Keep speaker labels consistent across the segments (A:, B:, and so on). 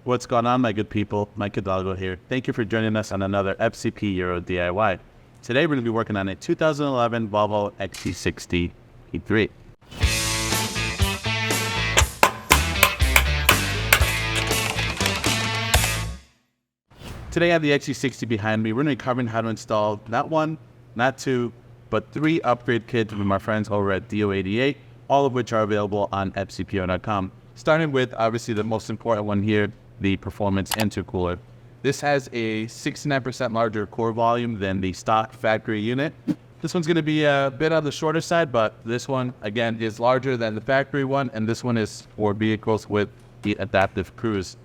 A: What's going on, my good people? Mike Hidalgo here. Thank you for joining us on another FCP Euro DIY. Today we're going to be working on a 2011 Volvo XC60 P3. Today I have the XC60 behind me. We're going to be covering how to install not one, not two, but three upgrade kits from our friends over at DO88, all of which are available on fcpo.com. Starting with, obviously, the most important one here, the Performance Intercooler. This has a 69% larger core volume than the stock factory unit. This one's going to be a bit on the shorter side, but this one, again, is larger than the factory one, and this one is for vehicles with the adaptive cruise.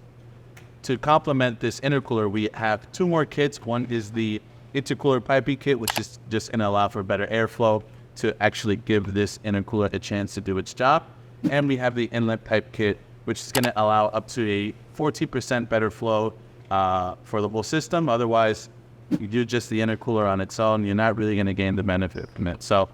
A: To complement this intercooler, we have two more kits. One is the intercooler piping kit, which is just going to allow for better airflow to actually give this intercooler a chance to do its job. And we have the Inlet pipe kit, which is going to allow up to a 14% better flow for the whole system. Otherwise, you do just the intercooler on its own, you're not really going to gain the benefit from it. So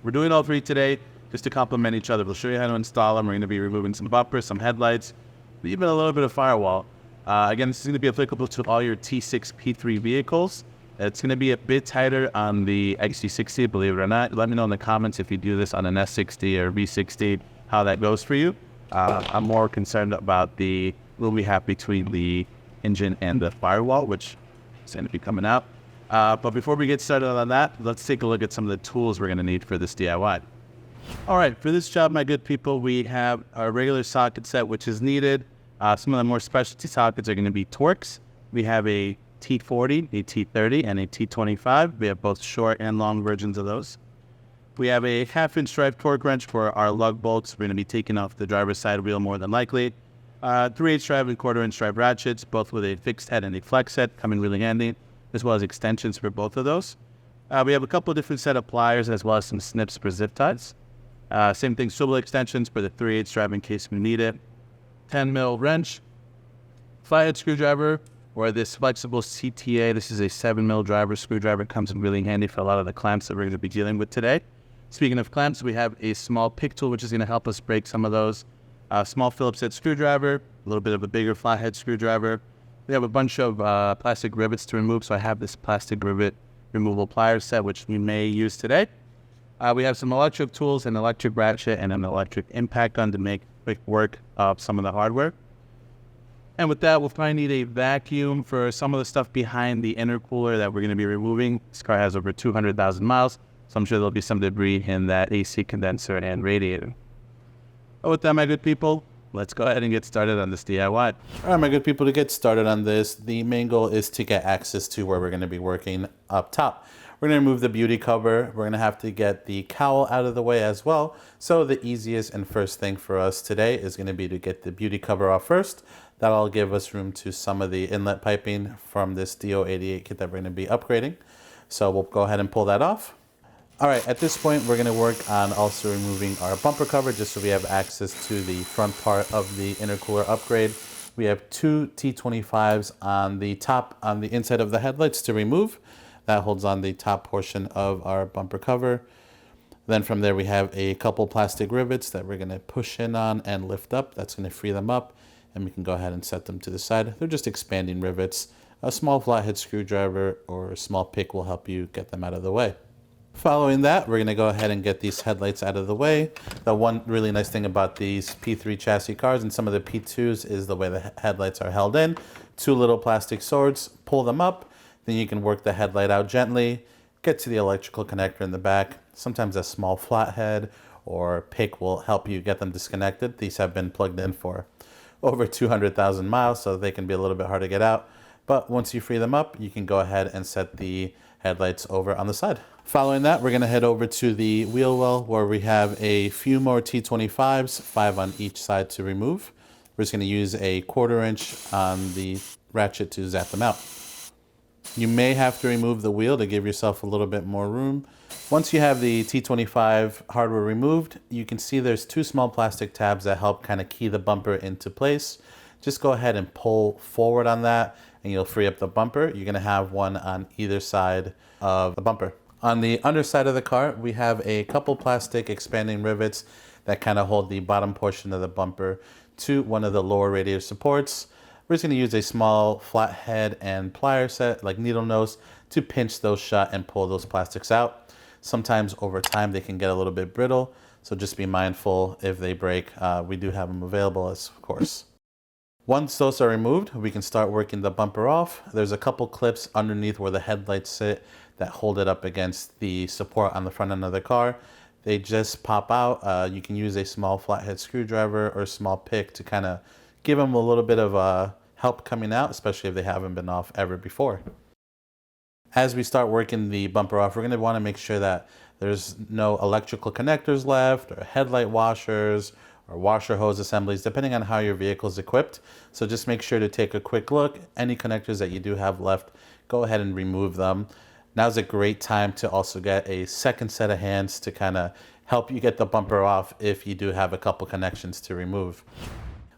A: we're doing all three today just to complement each other. We'll show you how to install them. We're going to be removing some bumpers, some headlights, even a little bit of firewall. Again, this is going to be applicable to all your T6 P3 vehicles. It's going to be a bit tighter on the XC60, believe it or not. Let me know in the comments if you do this on an S60 or V60, how that goes for you. I'm more concerned about the little we have between the engine and the firewall, which is going to be coming out. But before we get started on that, let's take a look at some of the tools we're going to need for this DIY. All right, for this job, my good people, we have our regular socket set, which is needed. Some of the more specialty sockets are going to be Torx. We have a T40, a T30, and a T25. We have both short and long versions of those. We have a 1/2-inch drive torque wrench for our lug bolts. We're going to be taking off the driver's side wheel more than likely. 3/8 drive and 1/4-inch drive ratchets, both with a fixed head and a flex head, come in really handy, as well as extensions for both of those. We have a couple of different set of pliers, as well as some snips for zip ties. Same thing, swivel extensions for the 3/8 drive in case we need it. 10mm wrench, flathead screwdriver, or this flexible CTA. This is a 7mm driver screwdriver. Comes in really handy for a lot of the clamps that we're going to be dealing with today. Speaking of clamps, we have a small pick tool, which is going to help us break some of those. Small Phillips head screwdriver, a little bit of a bigger flathead screwdriver. We have a bunch of plastic rivets to remove, so I have this plastic rivet removal pliers set, which we may use today. We have some electric tools, an electric ratchet, and an electric impact gun to make quick work of some of the hardware. And with that, we'll probably need a vacuum for some of the stuff behind the intercooler that we're going to be removing. This car has over 200,000 miles, so I'm sure there'll be some debris in that AC condenser and radiator. But with that, my good people, let's go ahead and get started on this DIY. All right, my good people, to get started on this, the main goal is to get access to where we're going to be working up top. We're going to remove the beauty cover. We're going to have to get the cowl out of the way as well. So the easiest and first thing for us today is going to be to get the beauty cover off first. That'll give us room to some of the inlet piping from this DO88 kit that we're going to be upgrading. So we'll go ahead and pull that off. All right, at this point, we're going to work on also removing our bumper cover just so we have access to the front part of the intercooler upgrade. We have two T25s on the top, on the inside of the headlights to remove. That holds on the top portion of our bumper cover. Then from there, we have a couple plastic rivets that we're going to push in on and lift up. That's going to free them up, and we can go ahead and set them to the side. They're just expanding rivets. A small flathead screwdriver or a small pick will help you get them out of the way. Following that, we're going to go ahead and get these headlights out of the way. The one really nice thing about these P3 chassis cars and some of the P2s is the way the headlights are held in. Two little plastic swords, pull them up. Then you can work the headlight out gently, get to the electrical connector in the back. Sometimes a small flathead or pick will help you get them disconnected. These have been plugged in for over 200,000 miles, so they can be a little bit hard to get out. But once you free them up, you can go ahead and set the headlights over on the side. Following that, we're going to head over to the wheel well where we have a few more T25s, 5 on each side to remove. We're just going to use a 1/4-inch on the ratchet to zap them out. You may have to remove the wheel to give yourself a little bit more room. Once you have the T25 hardware removed, you can see there's two small plastic tabs that help kind of key the bumper into place. Just go ahead and pull forward on that and you'll free up the bumper. You're going to have one on either side of the bumper. On the underside of the car, we have a couple plastic expanding rivets that kind of hold the bottom portion of the bumper to one of the lower radiator supports. We're just going to use a small flathead and plier set, like needle nose, to pinch those shut and pull those plastics out. Sometimes over time they can get a little bit brittle, so just be mindful if they break. We do have them available, of course. Once those are removed, we can start working the bumper off. There's a couple clips underneath where the headlights sit that hold it up against the support on the front end of the car. They just pop out. You can use a small flathead screwdriver or a small pick to kind of give them a little bit of help coming out, especially if they haven't been off ever before. As we start working the bumper off, we're going to want to make sure that there's no electrical connectors left, or headlight washers, or washer hose assemblies, depending on how your vehicle is equipped. So just make sure to take a quick look. Any connectors that you do have left, go ahead and remove them. Now's a great time to also get a second set of hands to kind of help you get the bumper off if you do have a couple connections to remove.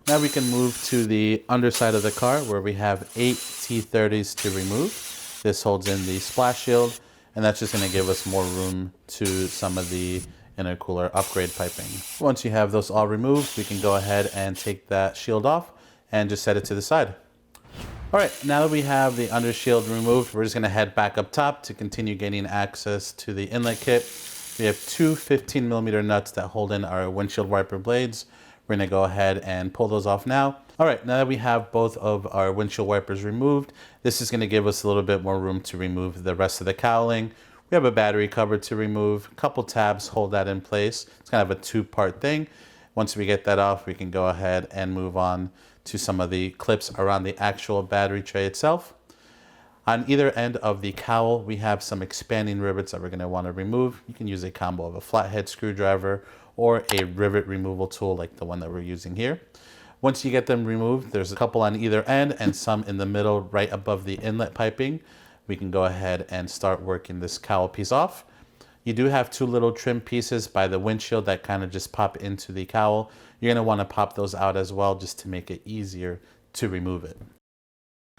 A: Now we can move to the underside of the car where we have 8 T30s to remove. This holds in the splash shield, and that's just going to give us more room to some of the intercooler upgrade piping. Once you have those all removed, we can go ahead and take that shield off and just set it to the side. All right, now that we have the under shield removed, we're just going to head back up top to continue gaining access to the inlet kit. We have two 15mm nuts that hold in our windshield wiper blades. We're going to go ahead and pull those off now. All right, now that we have both of our windshield wipers removed, this is going to give us a little bit more room to remove the rest of the cowling. We have a battery cover to remove, a couple tabs hold that in place. It's kind of a two-part thing. Once we get that off, we can go ahead and move on to some of the clips around the actual battery tray itself. On either end of the cowl, we have some expanding rivets that we're going to want to remove. You can use a combo of a flathead screwdriver or a rivet removal tool like the one that we're using here. Once you get them removed, there's a couple on either end and some in the middle right above the inlet piping. We can go ahead and start working this cowl piece off. You do have two little trim pieces by the windshield that kind of just pop into the cowl. You're going to want to pop those out as well just to make it easier to remove it.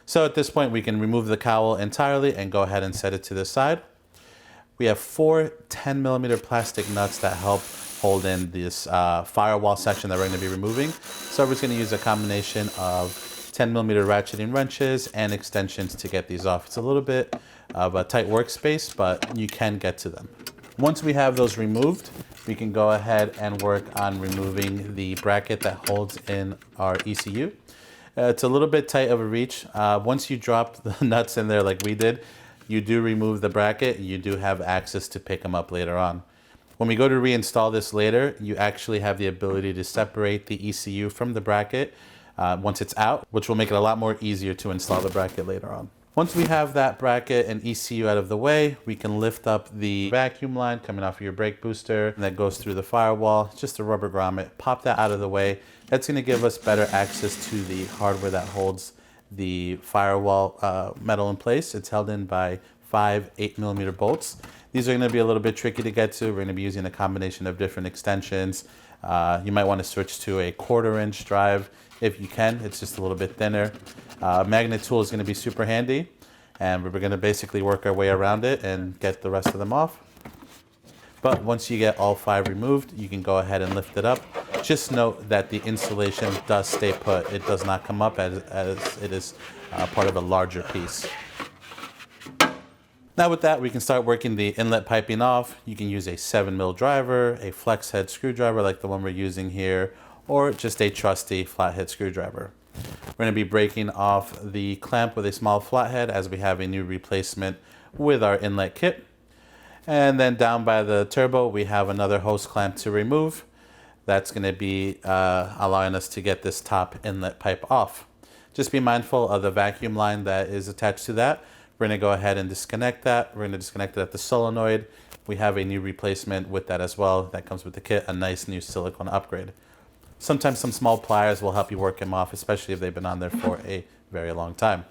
A: So at this point, we can remove the cowl entirely and go ahead and set it to the side. We have four 10mm plastic nuts that help hold in this firewall section that we're going to be removing. So we're just going to use a combination of 10mm ratcheting wrenches and extensions to get these off. It's a little bit of a tight workspace, but you can get to them. Once we have those removed, we can go ahead and work on removing the bracket that holds in our ECU. It's a little bit tight of a reach. Once you drop the nuts in there like we did, you do remove the bracket. You do have access to pick them up later on. When we go to reinstall this later, you actually have the ability to separate the ECU from the bracket once it's out, which will make it a lot more easier to install the bracket later on. Once we have that bracket and ECU out of the way, we can lift up the vacuum line coming off of your brake booster that goes through the firewall, just a rubber grommet, pop that out of the way. That's going to give us better access to the hardware that holds the firewall metal in place. It's held in by 5 8mm bolts. These are going to be a little bit tricky to get to. We're going to be using a combination of different extensions. You might want to switch to a 1/4 inch drive if you can. It's just a little bit thinner. Magnet tool is going to be super handy, and we're going to basically work our way around it and get the rest of them off. But once you get all 5 removed, you can go ahead and lift it up. Just note that the insulation does stay put. It does not come up as it is part of a larger piece. Now with that, we can start working the inlet piping off. You can use a 7mm driver, a flex head screwdriver like the one we're using here, or just a trusty flathead screwdriver. We're going to be breaking off the clamp with a small flathead as we have a new replacement with our inlet kit. And then down by the turbo, we have another hose clamp to remove. That's going to be allowing us to get this top inlet pipe off. Just be mindful of the vacuum line that is attached to that. We're going to go ahead and disconnect that. We're going to disconnect it at the solenoid. We have a new replacement with that as well. That comes with the kit, a nice new silicone upgrade. Sometimes some small pliers will help you work them off, especially if they've been on there for a very long time.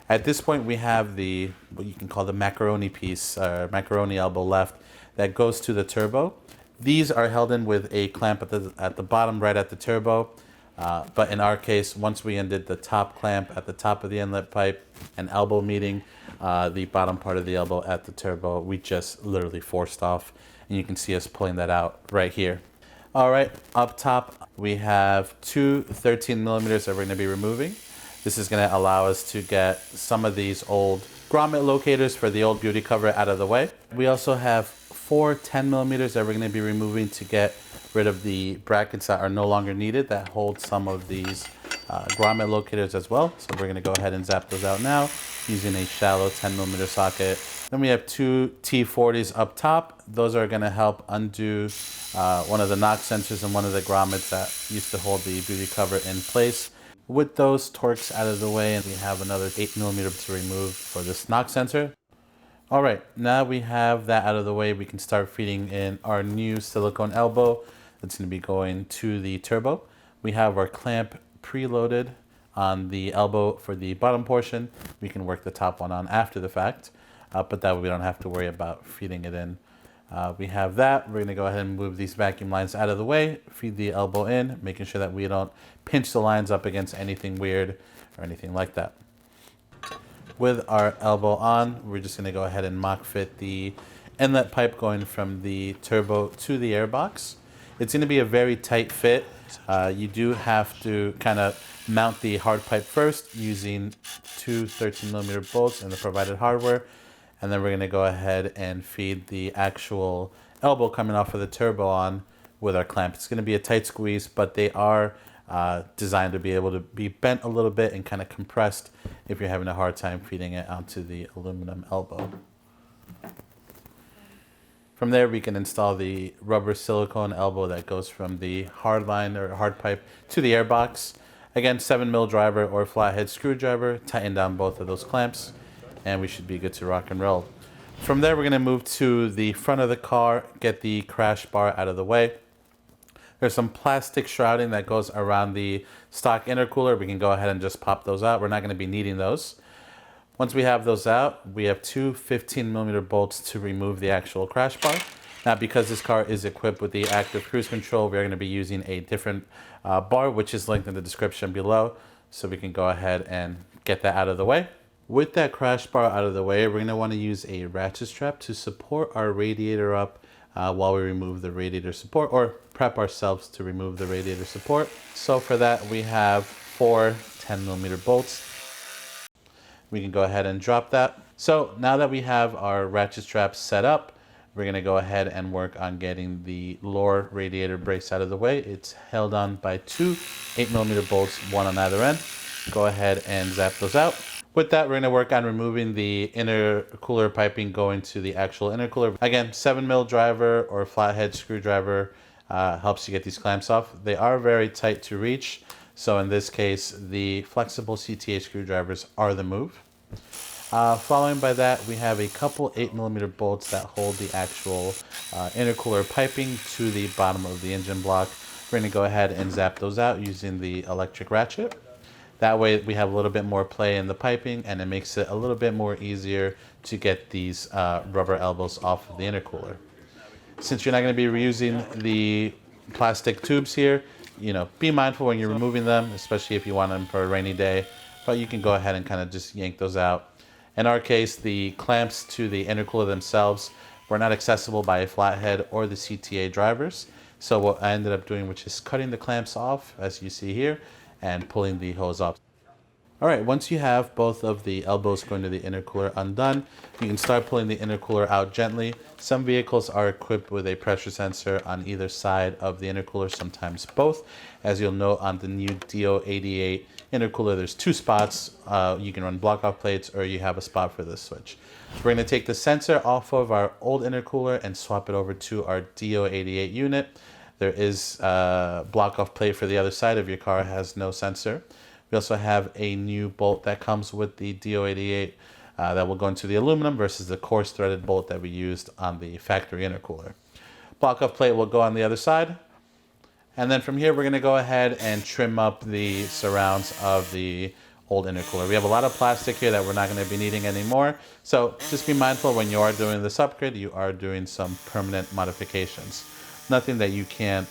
A: At this point, we have what you can call the macaroni piece, or macaroni elbow left, that goes to the turbo. These are held in with a clamp at the bottom right at the turbo. But in our case, once we undid the top clamp at the top of the inlet pipe and elbow meeting the bottom part of the elbow at the turbo, we just literally forced off. And you can see us pulling that out right here. All right, up top, we have two 13mm that we're going to be removing. This is going to allow us to get some of these old grommet locators for the old beauty cover out of the way. We also have 4 10mm that we're going to be removing to get rid of the brackets that are no longer needed that hold some of these grommet locators as well. So we're going to go ahead and zap those out now using a shallow 10mm socket. Then we have 2 T40s up top. Those are going to help undo one of the knock sensors and one of the grommets that used to hold the beauty cover in place. With those torques out of the way, and we have another 8mm to remove for this knock sensor. All right, now we have that out of the way, we can start feeding in our new silicone elbow that's going to be going to the turbo. We have our clamp preloaded on the elbow for the bottom portion. We can work the top one on after the fact, but that way we don't have to worry about feeding it in. We have that. We're going to go ahead and move these vacuum lines out of the way, feed the elbow in, making sure that we don't pinch the lines up against anything weird or anything like that. With our elbow on, we're just going to go ahead and mock fit the inlet pipe going from the turbo to the airbox. It's going to be a very tight fit. You do have to kind of mount the hard pipe first using 2 13mm bolts in the provided hardware. And then we're going to go ahead and feed the actual elbow coming off of the turbo on with our clamp. It's going to be a tight squeeze, but they are designed to be able to be bent a little bit and kind of compressed if you're having a hard time feeding it onto the aluminum elbow. From there, we can install the rubber silicone elbow that goes from the hard line or hard pipe to the airbox. Again, 7mm driver or flathead screwdriver, tighten down both of those clamps, and we should be good to rock and roll. From there, we're going to move to the front of the car, get the crash bar out of the way. There's some plastic shrouding that goes around the stock intercooler. We can go ahead and just pop those out. We're not going to be needing those. Once we have those out, we have 2 15mm bolts to remove the actual crash bar. Now, because this car is equipped with the active cruise control, we're going to be using a different bar, which is linked in the description below. So we can go ahead and get that out of the way. With that crash bar out of the way, we're going to want to use a ratchet strap to support our radiator up while we remove the radiator support, or prep ourselves to remove the radiator support. So for that, we have 4 10mm bolts. We can go ahead and drop that. So now that we have our ratchet straps set up, we're going to go ahead and work on getting the lower radiator brace out of the way. It's held on by 2 8mm bolts, one on either end. Go ahead and zap those out. With that, we're going to work on removing the intercooler piping going to the actual intercooler. Again, 7mm driver or flathead screwdriver helps you get these clamps off. They are very tight to reach, so in this case, the flexible CTA screwdrivers are the move. Following by that, we have a couple 8mm bolts that hold the actual intercooler piping to the bottom of the engine block. We're going to go ahead and zap those out using the electric ratchet. That way we have a little bit more play in the piping, and it makes it a little bit more easier to get these rubber elbows off of the intercooler. Since you're not going to be reusing the plastic tubes here, be mindful when you're removing them, especially if you want them for a rainy day, but you can go ahead and kind of just yank those out. In our case, the clamps to the intercooler themselves were not accessible by a flathead or the CTA drivers. So what I ended up doing, which is cutting the clamps off, as you see here, and pulling the hose off. All right, once you have both of the elbows going to the intercooler undone, you can start pulling the intercooler out gently. Some vehicles are equipped with a pressure sensor on either side of the intercooler, sometimes both. As you'll note on the new DO88 intercooler, there's 2 spots. You can run block-off plates, or you have a spot for this switch. We're going to take the sensor off of our old intercooler and swap it over to our DO88 unit. There is a block-off plate for the other side if your car has no sensor. We also have a new bolt that comes with the DO88 that will go into the aluminum versus the coarse threaded bolt that we used on the factory intercooler. Block-off plate will go on the other side. And then from here, we're going to go ahead and trim up the surrounds of the old intercooler. We have a lot of plastic here that we're not going to be needing anymore. So just be mindful when you are doing this upgrade, you are doing some permanent modifications. Nothing that you can't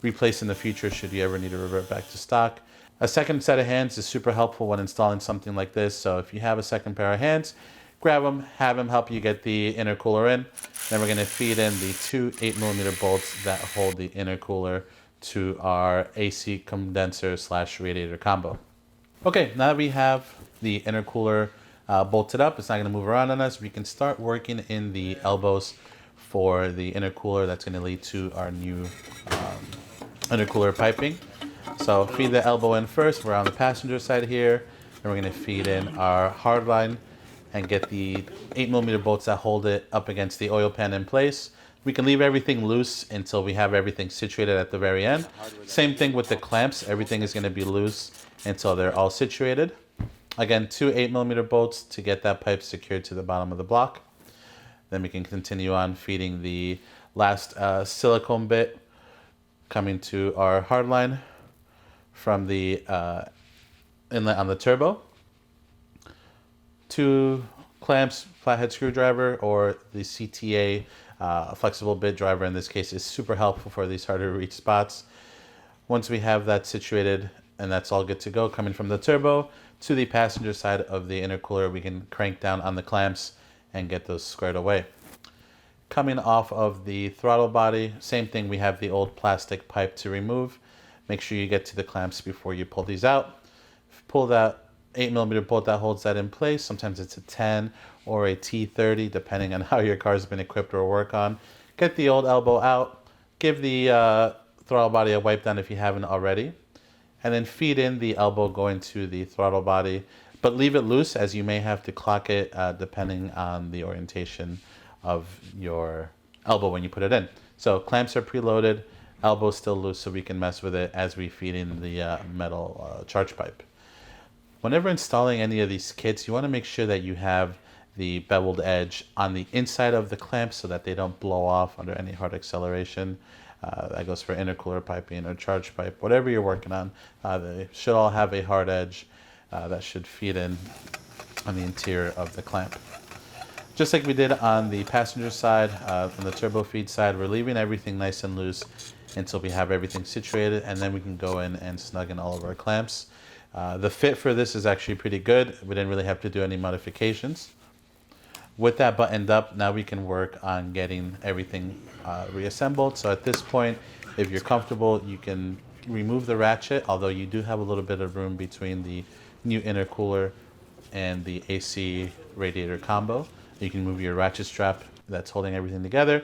A: replace in the future should you ever need to revert back to stock. A second set of hands is super helpful when installing something like this. So if you have a second pair of hands, grab them, have them help you get the intercooler in. Then we're going to feed in the 2 8mm bolts that hold the intercooler to our AC condenser / radiator combo. Okay, now that we have the intercooler bolted up, it's not going to move around on us. We can start working in the elbows for the intercooler. That's going to lead to our new intercooler piping. So feed the elbow in first. We're on the passenger side here. Then we're going to feed in our hard line and get the 8mm bolts that hold it up against the oil pan in place. We can leave everything loose until we have everything situated at the very end. Same thing with the clamps. Everything is going to be loose until they're all situated. Again, 2 8mm bolts to get that pipe secured to the bottom of the block. Then we can continue on feeding the last silicone bit coming to our hard line from the inlet on the turbo. 2 clamps, flathead screwdriver, or the CTA flexible bit driver in this case is super helpful for these harder to reach spots. Once we have that situated and that's all good to go, coming from the turbo to the passenger side of the intercooler, we can crank down on the clamps and get those squared away. Coming off of the throttle body, same thing, we have the old plastic pipe to remove. Make sure you get to the clamps before you pull these out. Pull that 8mm bolt that holds that in place. Sometimes it's a 10 or a T30, depending on how your car's been equipped or work on. Get the old elbow out. Give the throttle body a wipe down if you haven't already. And then feed in the elbow going to the throttle body. But leave it loose, as you may have to clock it depending on the orientation of your elbow when you put it in. So clamps are preloaded, elbow still loose, so we can mess with it as we feed in the metal charge pipe. Whenever installing any of these kits, you want to make sure that you have the beveled edge on the inside of the clamp so that they don't blow off under any hard acceleration. That goes for intercooler piping or charge pipe, whatever you're working on. They should all have a hard edge that should feed in on the interior of the clamp. Just like we did on the passenger side, on the turbo feed side, we're leaving everything nice and loose until we have everything situated, and then we can go in and snug in all of our clamps. The fit for this is actually pretty good. We didn't really have to do any modifications. With that buttoned up, now we can work on getting everything reassembled. So at this point, if you're comfortable, you can remove the ratchet, although you do have a little bit of room between the new intercooler and the AC radiator combo. You can move your ratchet strap that's holding everything together.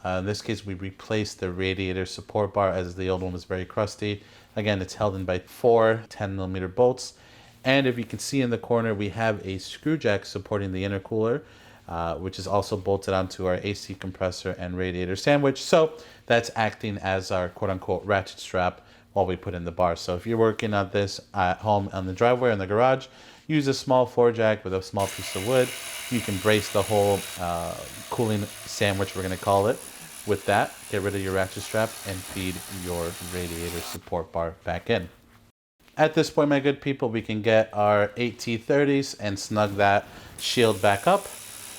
A: In this case, we replaced the radiator support bar as the old one was very crusty. Again, it's held in by 4 10mm bolts. And if you can see in the corner, we have a screw jack supporting the intercooler, which is also bolted onto our AC compressor and radiator sandwich. So that's acting as our quote-unquote ratchet strap while we put in the bar. So if you're working on this at home on the driveway or in the garage, use a small floor jack with a small piece of wood. You can brace the whole cooling sandwich, we're going to call it, with that. Get rid of your ratchet strap and feed your radiator support bar back in. At this point, my good people, we can get our 8 T30s and snug that shield back up.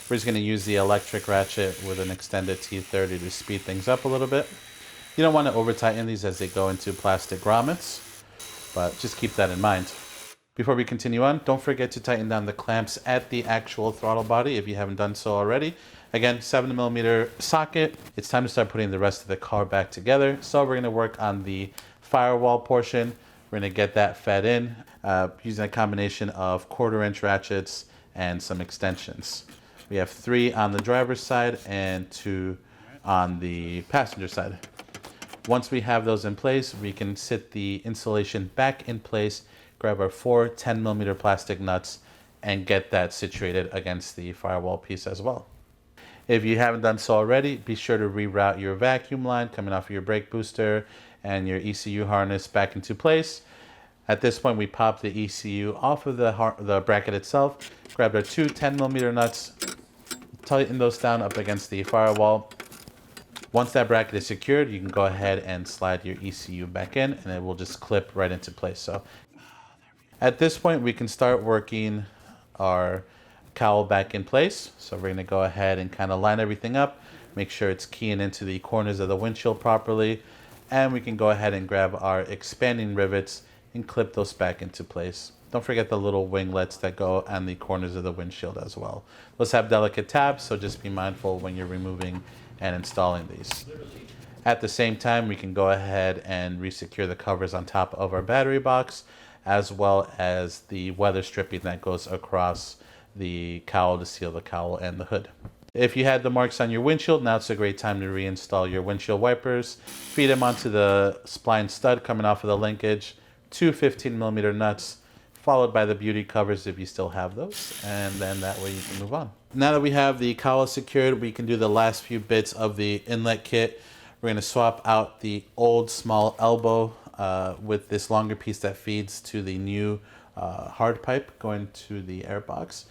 A: We're just going to use the electric ratchet with an extended T30 to speed things up a little bit. You don't want to over tighten these as they go into plastic grommets, but just keep that in mind. Before we continue on, don't forget to tighten down the clamps at the actual throttle body if you haven't done so already. Again, 7mm socket. It's time to start putting the rest of the car back together. So we're going to work on the firewall portion. We're going to get that fed in using a combination of 1/4-inch ratchets and some extensions. We have 3 on the driver's side and 2 on the passenger side. Once we have those in place, we can sit the insulation back in place, grab our 4 10mm plastic nuts, and get that situated against the firewall piece as well. If you haven't done so already, be sure to reroute your vacuum line coming off of your brake booster and your ECU harness back into place. At this point, we pop the ECU off of the bracket itself, grab our 2 10mm nuts, tighten those down up against the firewall. Once that bracket is secured, you can go ahead and slide your ECU back in, and it will just clip right into place. So at this point, we can start working our cowl back in place. So we're going to go ahead and kind of line everything up, make sure it's keying into the corners of the windshield properly, and we can go ahead and grab our expanding rivets and clip those back into place. Don't forget the little winglets that go on the corners of the windshield as well. Those have delicate tabs, so just be mindful when you're removing and installing these. At the same time, we can go ahead and resecure the covers on top of our battery box, as well as the weather stripping that goes across the cowl to seal the cowl and the hood. If you had the marks on your windshield, now it's a great time to reinstall your windshield wipers. Feed them onto the spline stud coming off of the linkage, 2 15mm nuts, followed by the beauty covers if you still have those, and then that way you can move on. Now that we have the cowl secured, we can do the last few bits of the inlet kit. We're going to swap out the old small elbow with this longer piece that feeds to the new hard pipe going to the airbox.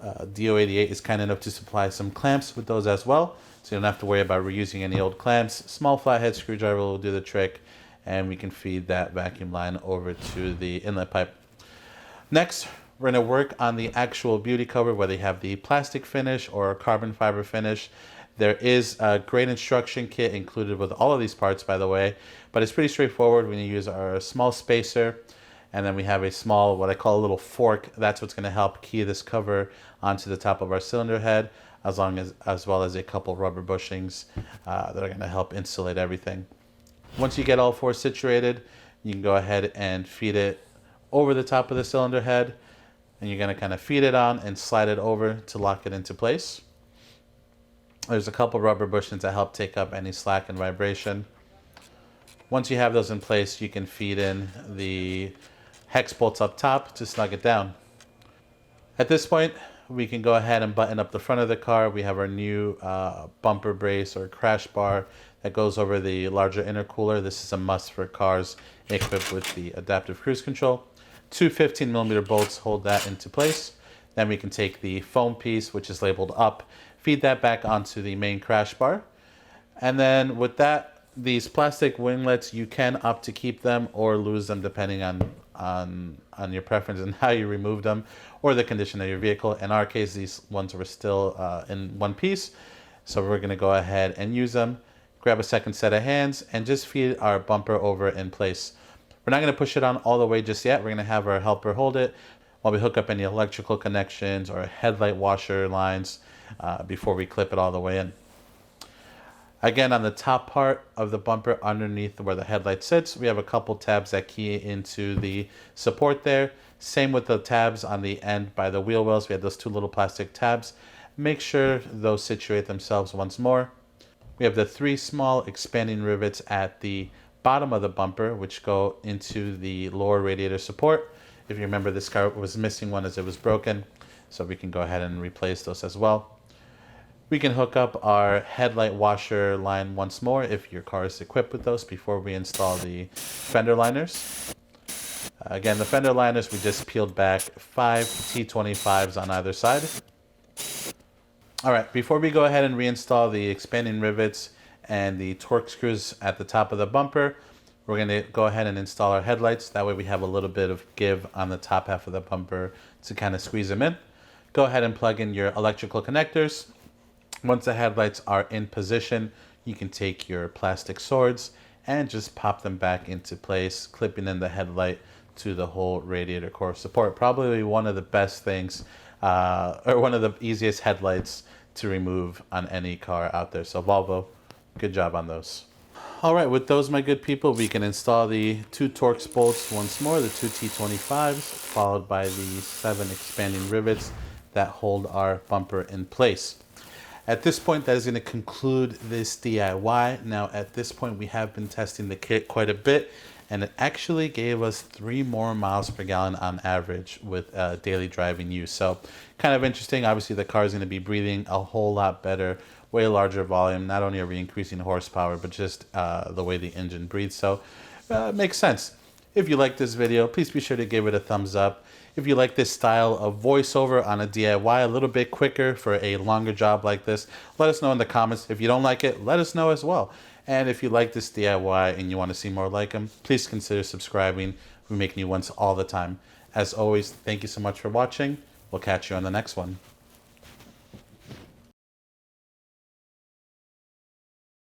A: DO88 is kind enough to supply some clamps with those as well, so you don't have to worry about reusing any old clamps. Small flathead screwdriver will do the trick, and we can feed that vacuum line over to the inlet pipe. Next, we're going to work on the actual beauty cover, whether you have the plastic finish or a carbon fiber finish. There is a great instruction kit included with all of these parts, by the way, but it's pretty straightforward. We're going to use our small spacer, and then we have a small, what I call a little fork. That's what's going to help key this cover onto the top of our cylinder head, as well as a couple rubber bushings that are going to help insulate everything. Once you get all four situated, you can go ahead and feed it over the top of the cylinder head, and you're going to kind of feed it on and slide it over to lock it into place. There's a couple rubber bushings that help take up any slack and vibration. Once you have those in place, you can feed in the hex bolts up top to snug it down. At this point, we can go ahead and button up the front of the car. We have our new bumper brace or crash bar that goes over the larger intercooler. This is a must for cars equipped with the adaptive cruise control. 2 15mm bolts hold that into place. Then we can take the foam piece, which is labeled up, feed that back onto the main crash bar. And then with that, these plastic winglets, you can opt to keep them or lose them depending on your preference and how you remove them or the condition of your vehicle. In our case, these ones were still in one piece, so we're going to go ahead and use them. Grab a second set of hands and just feed our bumper over in place. We're not going to push it on all the way just yet. We're going to have our helper hold it while we hook up any electrical connections or headlight washer lines before we clip it all the way in. Again, on the top part of the bumper underneath where the headlight sits, we have a couple tabs that key into the support there. Same with the tabs on the end by the wheel wells. We have those two little plastic tabs. Make sure those situate themselves once more. We have the 3 small expanding rivets at the bottom of the bumper, which go into the lower radiator support. If you remember, this car was missing one as it was broken, so we can go ahead and replace those as well. We can hook up our headlight washer line once more if your car is equipped with those before we install the fender liners. Again, the fender liners, we just peeled back 5 T25s on either side. All right, before we go ahead and reinstall the expanding rivets and the torque screws at the top of the bumper, we're going to go ahead and install our headlights. That way we have a little bit of give on the top half of the bumper to kind of squeeze them in. Go ahead and plug in your electrical connectors. Once the headlights are in position, you can take your plastic swords and just pop them back into place, clipping in the headlight to the whole radiator core support. Probably one of the best things, or one of the easiest headlights to remove on any car out there. So Volvo, good job on those. All right, with those, my good people, we can install the 2 Torx bolts once more, the 2 T25s, followed by the 7 expanding rivets that hold our bumper in place. At this point, that is going to conclude this DIY. Now, at this point, we have been testing the kit quite a bit, and it actually gave us 3 more miles per gallon on average with daily driving use. So kind of interesting. Obviously, the car is going to be breathing a whole lot better, way larger volume. Not only are we increasing horsepower, but just the way the engine breathes. So it makes sense. If you like this video, please be sure to give it a thumbs up. If you like this style of voiceover on a DIY, a little bit quicker for a longer job like this, let us know in the comments. If you don't like it, let us know as well. And if you like this DIY and you want to see more like them, please consider subscribing. We make new ones all the time. As always, thank you so much for watching. We'll catch you on the next one.